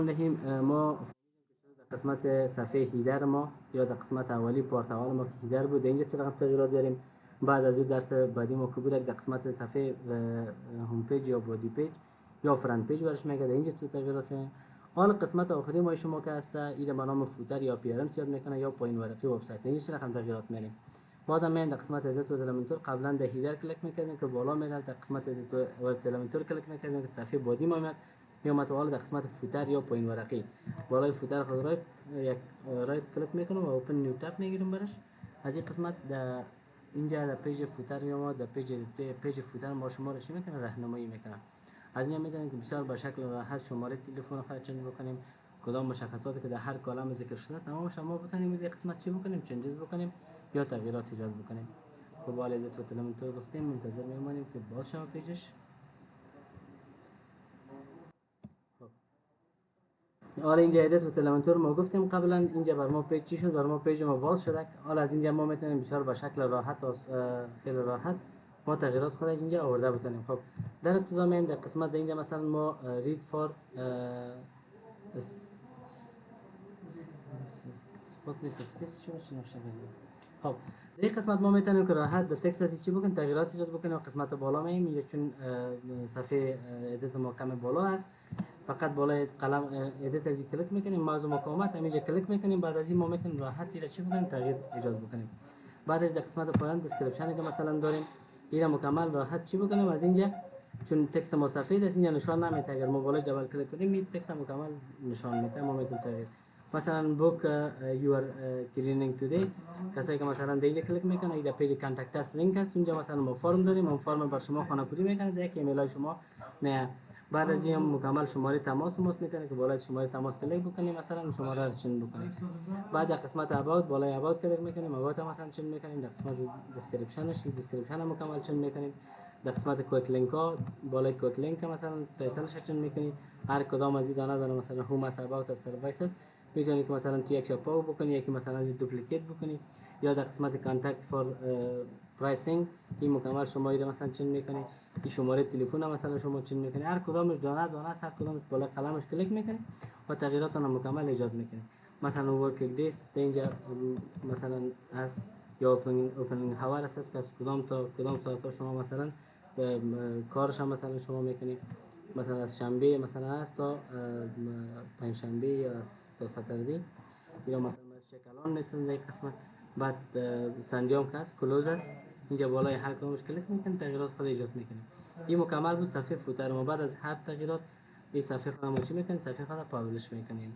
دهیم ما در قسمت صفحه هیدر ما یا در قسمت اولی پورتال ما که هیدر بود اینجا چه رقم تغییرات داریم. بعد از اون درس بعدی ما که بود در قسمت صفحه هوم پیج یا بادی پیج یا فرانت پیج برش میگه اینجا چه تغییرات هست. حال قسمت آخری ما شما که هست این به نام فوتر یا پیرنس یاد میکنه یا پایین ورقی وبسایت اینجا چه رقم تغییرات میاریم. بازم من در قسمت ادیت و المنتور قبلا در هیدر کلیک میکردیم که بالا میاد، در قسمت ادیت و المنتور کلیک میکردیم که صفحه بادی ما میاد یا متوال در قسمت فوتر یا پایین ورقی بالای فوتر خود یک رایت کلیک میکنم و اوپن نیو تاب میگیرم برش. از این قسمت در اینجا در پیج فوتر یا ما در پیج فوتر ما شما رو چی میکنه راهنمایی میکنه. از اینجا میدونیم که بسیار به شکل راحت شماره تلفن خود چنج بکنیم، کدام مشخصاتی که در هر کالم ذکر شده تمام شما بتونیم در قسمت چی بکنیم چنجز بکنیم یا تغییرات ایجاد بکنیم. خب حالا از تو تلمنتور گفتیم منتظر میمونیم که باز شما پیجش. حالا اینجا ادیت و تلمنتور ما گفتیم قبلا اینجا بر ما پیج چی شد، بر ما پیج ما باز شده. حالا از اینجا ما میتونیم بسیار به شکل راحت و خیلی راحت ما تغییرات خودش اینجا آورده بتونیم. خب در ابتدا میایم در قسمت اینجا مثلا ما رید فور اسپاتلیس اسپیس چی باشه نوشته. خب در این قسمت ما میتونیم که راحت در تکست از چی بکنیم تغییرات ایجاد بکنیم. قسمت بالا میایم اینجا چون صفحه ادیت ما کم بالا است، فقط بالای قلم ادیت از کلیک میکنیم، موضوع مقاومت همینجا کلیک میکنیم. بعد از این ما میتونیم راحت را چی بکنیم تغییر ایجاد بکنیم. بعد از در قسمت پایان دیسکریپشن که مثلا داریم این مکمل راحت چی بکنیم از اینجا چون تکست ما سفید است اینجا نشان نمیده. اگر ما بالای دبل کلیک کنیم این تکست مکمل نشان میده. ما میتونیم تغییر مثلا بوک یور کلینینگ تودی کسایی که مثلا دیگه کلیک میکنه این در پیج کانتکت است لینک است اونجا مثلا ما فرم داریم اون فرم بر شما خانه‌پوری میکنه در یک ایمیل شما نه. بعد از این مکمل شماره تماس میتونه که بالای شماره تماس کلیک بکنیم مثلا شماره رو چنج بکنیم. بعد در قسمت اباوت بالای اباوت کلیک میکنیم اباوت مثلا چنج میکنیم. در قسمت دیسکریپشنش دیسکریپشن مکمل چنج میکنیم. در قسمت کویک لینک ها بالای کویک لینک مثلا تایتلش چنج میکنیم. هر کدام از این داره مثلا هوم اس اباوت از سرویس است میتونید که مثلا تو یک شاپو بکنی یکی مثلا از دوپلیکیت بکنی یا در قسمت کانتکت فور پرایسینگ این مکمل شما رو مثلا چنج میکنید. این شماره تلفن مثلا شما چنج میکنید. هر کدامش دانه است هر کدامش بالا قلمش کلیک میکنید و تغییرات رو مکمل ایجاد میکنید. مثلا ورک دیس اینجا مثلا از یا اوپنینگ هاور است که از کدام تا کدام ساعت شما مثلا کارش هم مثلا شما میکنید. مثلا از شنبه مثلا است تا پنج شنبه یا تا ساتردی یا مثلا شکلان مثلا در قسمت. بعد سنجام که است کلوز است اینجا بالای هر کدامش کلیک میکنید تغییرات خود ایجاد میکنید. این مکمل بود صفحه فوتر ما. بعد از هر تغییرات این صفحه خود ما چی میکنید صفحه خود پابلش میکنید.